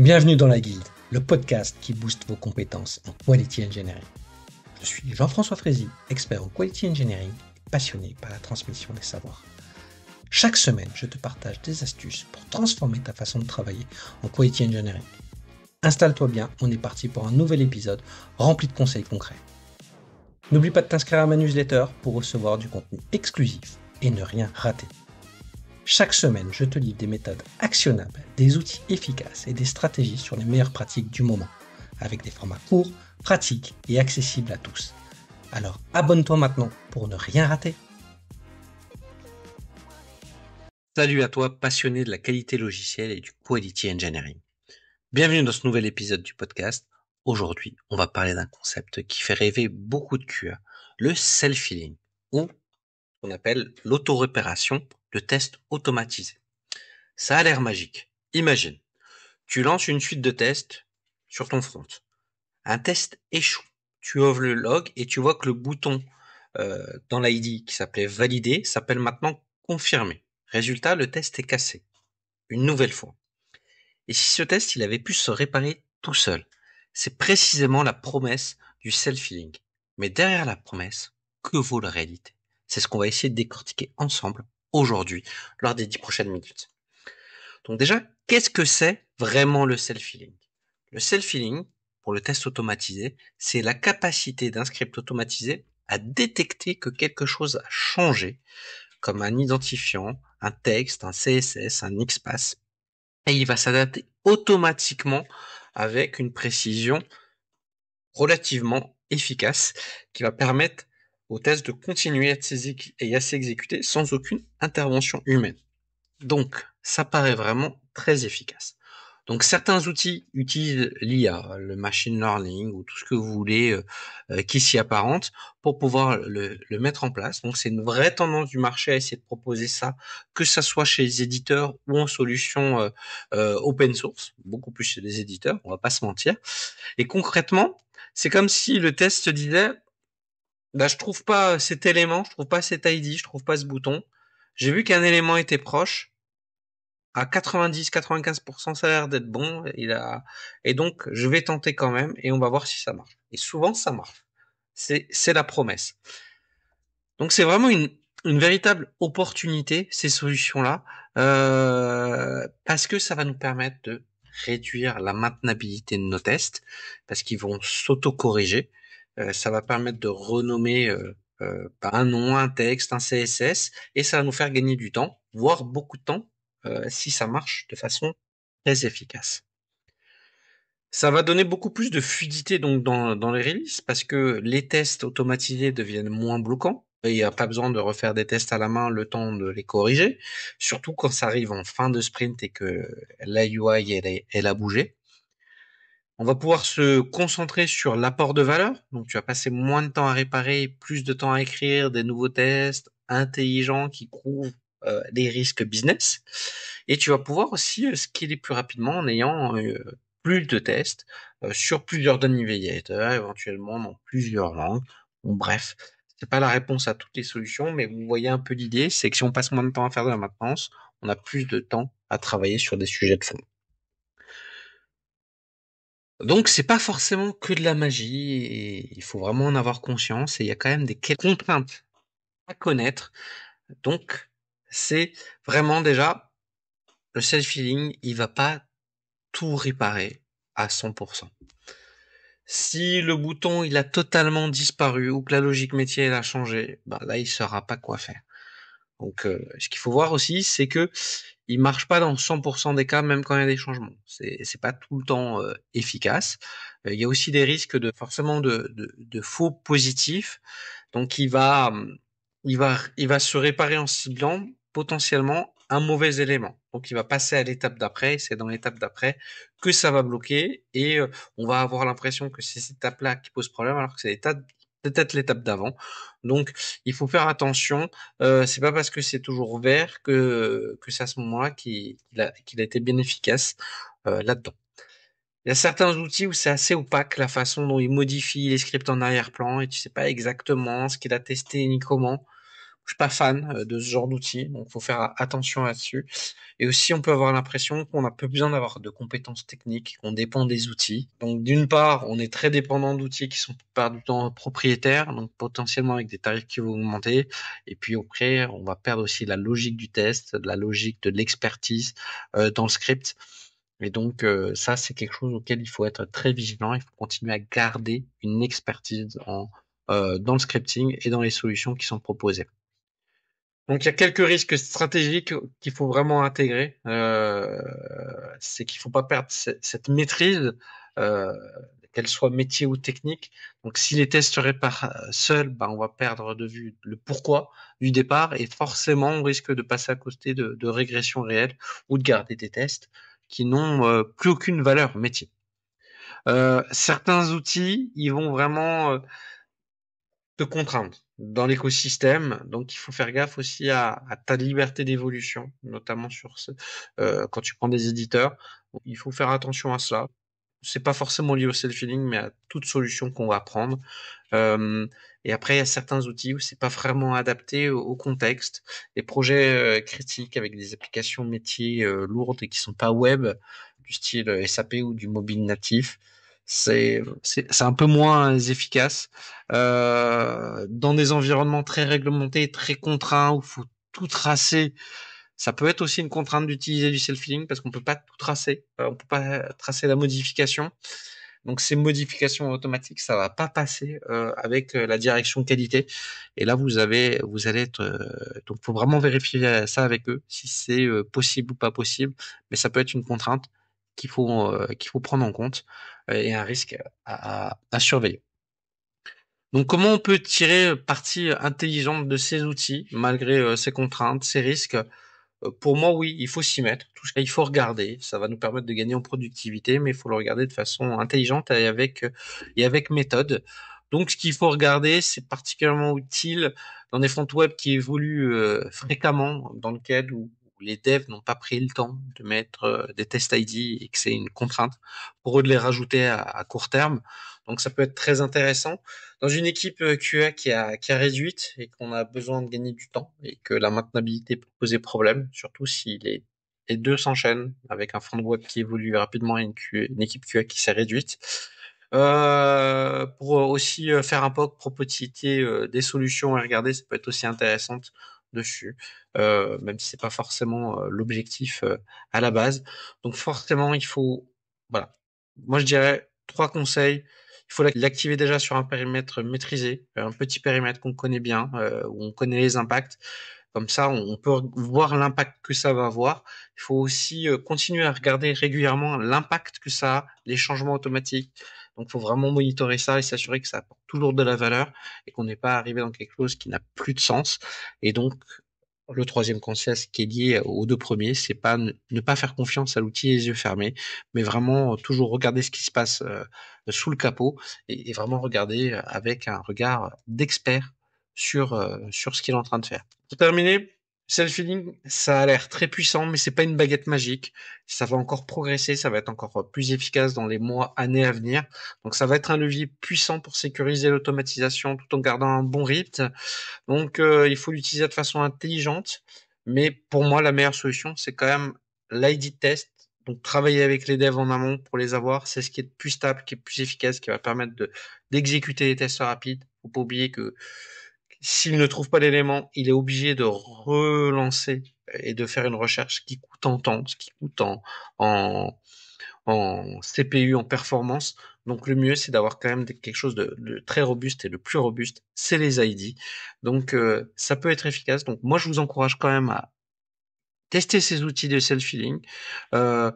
Bienvenue dans la Guilde, le podcast qui booste vos compétences en Quality Engineering. Je suis Jean-François Frézy, expert en Quality Engineering et passionné par la transmission des savoirs. Chaque semaine, je te partage des astuces pour transformer ta façon de travailler en Quality Engineering. Installe-toi bien, on est parti pour un nouvel épisode rempli de conseils concrets. N'oublie pas de t'inscrire à ma newsletter pour recevoir du contenu exclusif et ne rien rater. Chaque semaine, je te livre des méthodes actionnables, des outils efficaces et des stratégies sur les meilleures pratiques du moment, avec des formats courts, pratiques et accessibles à tous. Alors abonne-toi maintenant pour ne rien rater. Salut à toi, passionné de la qualité logicielle et du Quality Engineering. Bienvenue dans ce nouvel épisode du podcast. Aujourd'hui, on va parler d'un concept qui fait rêver beaucoup de QA, le self-healing, ou ce qu'on appelle l'auto-répération, le test automatisé. Ça a l'air magique. Imagine, tu lances une suite de tests sur ton front. Un test échoue. Tu ouvres le log et tu vois que le bouton dans l'ID qui s'appelait valider s'appelle maintenant confirmer. Résultat, le test est cassé. Une nouvelle fois. Et si ce test, il avait pu se réparer tout seul? C'est précisément la promesse du self-healing. Mais derrière la promesse, que vaut la réalité? C'est ce qu'on va essayer de décortiquer ensemble aujourd'hui, lors des 10 prochaines minutes. Donc déjà, qu'est-ce que c'est vraiment le self-healing? Le self-healing, pour le test automatisé, c'est la capacité d'un script automatisé à détecter que quelque chose a changé, comme un identifiant, un texte, un CSS, un XPath, et il va s'adapter automatiquement avec une précision relativement efficace qui va permettre au test de continuer à s'exécuter sans aucune intervention humaine. Donc, ça paraît vraiment très efficace. Donc, certains outils utilisent l'IA, le machine learning ou tout ce que vous voulez qui s'y apparente pour pouvoir le mettre en place. Donc, c'est une vraie tendance du marché à essayer de proposer ça, que ça soit chez les éditeurs ou en solution open source, beaucoup plus chez les éditeurs, on va pas se mentir. Et concrètement, c'est comme si le test disait, bah, je trouve pas cet élément, je trouve pas cet ID, je trouve pas ce bouton. J'ai vu qu'un élément était proche. À 90-95%, ça a l'air d'être bon. Et donc, je vais tenter quand même et on va voir si ça marche. Et souvent, ça marche. C'est la promesse. Donc, c'est vraiment une véritable opportunité, ces solutions-là, parce que ça va nous permettre de réduire la maintenabilité de nos tests, parce qu'ils vont s'auto-corriger. Ça va permettre de renommer un nom, un texte, un CSS, et ça va nous faire gagner du temps, voire beaucoup de temps, si ça marche de façon très efficace. Ça va donner beaucoup plus de fluidité donc dans les releases parce que les tests automatisés deviennent moins bloquants. Et il n'y a pas besoin de refaire des tests à la main, le temps de les corriger. Surtout quand ça arrive en fin de sprint et que la UI elle a bougé. On va pouvoir se concentrer sur l'apport de valeur. Donc tu vas passer moins de temps à réparer, plus de temps à écrire des nouveaux tests intelligents qui couvrent les risques business. Et tu vas pouvoir aussi scaler plus rapidement en ayant plus de tests sur plusieurs navigateurs, éventuellement dans plusieurs langues. Bon, bref, c'est pas la réponse à toutes les solutions, mais vous voyez un peu l'idée, c'est que si on passe moins de temps à faire de la maintenance, on a plus de temps à travailler sur des sujets de fond. Donc c'est pas forcément que de la magie, et il faut vraiment en avoir conscience, et il y a quand même des contraintes à connaître. Donc c'est vraiment déjà le self-healing, il va pas tout réparer à 100%. Si le bouton il a totalement disparu ou que la logique métier elle a changé, bah là il saura pas quoi faire. Donc ce qu'il faut voir aussi, c'est que il marche pas dans 100% des cas, même quand il y a des changements. C'est pas tout le temps efficace. Il y a aussi des risques de forcément de faux positifs. Donc il va se réparer en ciblant potentiellement un mauvais élément. Donc il va passer à l'étape d'après. C'est dans l'étape d'après que ça va bloquer et on va avoir l'impression que c'est cette étape-là qui pose problème, alors que c'est peut-être l'étape d'avant. Donc il faut faire attention. C'est pas parce que c'est toujours vert que c'est à ce moment-là qu'il a été bien efficace là-dedans. Il y a certains outils où c'est assez opaque la façon dont il modifie les scripts en arrière-plan et tu sais pas exactement ce qu'il a testé ni comment. suis pas fan de ce genre d'outils, donc faut faire attention là-dessus. Et aussi, on peut avoir l'impression qu'on a peu besoin d'avoir de compétences techniques, qu'on dépend des outils. Donc, d'une part, on est très dépendant d'outils qui sont par du temps propriétaires, donc potentiellement avec des tarifs qui vont augmenter. Et puis après, on va perdre aussi la logique du test, de la logique de l'expertise dans le script. Et donc, ça, c'est quelque chose auquel il faut être très vigilant. Il faut continuer à garder une expertise dans le scripting et dans les solutions qui sont proposées. Donc, il y a quelques risques stratégiques qu'il faut vraiment intégrer. C'est qu'il faut pas perdre cette maîtrise, euh, qu'elle soit métier ou technique. Donc, si les tests seraient par seuls, ben, on va perdre de vue le pourquoi du départ et forcément, on risque de passer à côté de régression réelle ou de garder des tests qui n'ont plus aucune valeur métier. Certains outils, ils vont vraiment te contraindre dans l'écosystème. Donc, il faut faire gaffe aussi à ta liberté d'évolution, notamment quand tu prends des éditeurs. Donc, il faut faire attention à cela. C'est pas forcément lié au self-healing, mais à toute solution qu'on va prendre. Euh, et après, il y a certains outils où c'est pas vraiment adapté au contexte. Les projets critiques avec des applications métiers lourdes et qui sont pas web, du style SAP ou du mobile natif, c'est un peu moins efficace. Dans des environnements très réglementés, très contraints, où il faut tout tracer, ça peut être aussi une contrainte d'utiliser du self-healing parce qu'on peut pas tout tracer, on peut pas tracer la modification. Donc ces modifications automatiques, ça va pas passer avec la direction qualité. Et là, vous allez être, donc faut vraiment vérifier ça avec eux si c'est possible ou pas possible. Mais ça peut être une contrainte qu'il faut prendre en compte et un risque à surveiller. Donc comment on peut tirer parti intelligente de ces outils malgré ces contraintes, ces risques? Pour moi, oui, il faut s'y mettre. Tout ça, il faut regarder. Ça va nous permettre de gagner en productivité, mais il faut le regarder de façon intelligente et avec méthode. Donc, ce qu'il faut regarder, c'est particulièrement utile dans des fronts web qui évoluent fréquemment, dans lequel où les devs n'ont pas pris le temps de mettre des tests ID et que c'est une contrainte pour eux de les rajouter à court terme. Donc, ça peut être très intéressant dans une équipe QA qui a réduite et qu'on a besoin de gagner du temps et que la maintenabilité peut poser problème, surtout si les deux s'enchaînent avec un front web qui évolue rapidement et une équipe QA qui s'est réduite. Pour aussi faire un POC, proposer des solutions et regarder, ça peut être aussi intéressante dessus, même si c'est pas forcément l'objectif à la base. Donc forcément, il faut, voilà. Moi, je dirais trois conseils. Il faut l'activer déjà sur un périmètre maîtrisé, un petit périmètre qu'on connaît bien, où on connaît les impacts. Comme ça, on peut voir l'impact que ça va avoir. Il faut aussi continuer à regarder régulièrement l'impact que ça a, les changements automatiques. Donc, il faut vraiment monitorer ça et s'assurer que ça apporte toujours de la valeur et qu'on n'est pas arrivé dans quelque chose qui n'a plus de sens. Et donc, le troisième conseil, ce qui est lié aux deux premiers, c'est pas ne pas faire confiance à l'outil les yeux fermés, mais vraiment toujours regarder ce qui se passe sous le capot et vraiment regarder avec un regard d'expert sur ce qu'il est en train de faire. Pour terminer, self-healing, ça a l'air très puissant, mais c'est pas une baguette magique. Ça va encore progresser, ça va être encore plus efficace dans les mois, années à venir. Donc ça va être un levier puissant pour sécuriser l'automatisation tout en gardant un bon rythme. Donc, il faut l'utiliser de façon intelligente. Mais pour moi, la meilleure solution, c'est quand même l'ID test. Donc, travailler avec les devs en amont pour les avoir, c'est ce qui est le plus stable, qui est le plus efficace, qui va permettre d'exécuter les tests rapides. Faut pas oublier que s'il ne trouve pas l'élément, il est obligé de relancer et de faire une recherche qui coûte en temps, ce qui coûte en, en CPU, en performance. Donc le mieux, c'est d'avoir quand même quelque chose de très robuste et le plus robuste, c'est les ID. Donc ça peut être efficace. Donc moi, je vous encourage quand même à tester ces outils de self-healing, euh,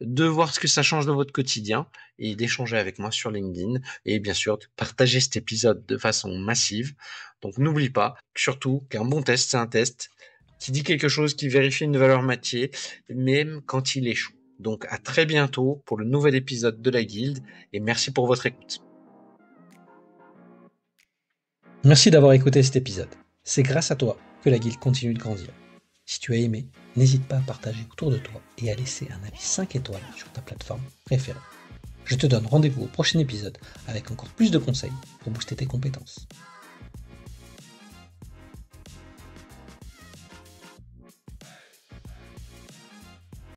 de voir ce que ça change dans votre quotidien et d'échanger avec moi sur LinkedIn et bien sûr de partager cet épisode de façon massive. Donc n'oublie pas, surtout qu'un bon test, c'est un test qui dit quelque chose, qui vérifie une valeur métier, même quand il échoue. Donc à très bientôt pour le nouvel épisode de la Guilde et merci pour votre écoute. Merci d'avoir écouté cet épisode. C'est grâce à toi que la Guilde continue de grandir. Si tu as aimé, n'hésite pas à partager autour de toi et à laisser un avis 5 étoiles sur ta plateforme préférée. Je te donne rendez-vous au prochain épisode avec encore plus de conseils pour booster tes compétences.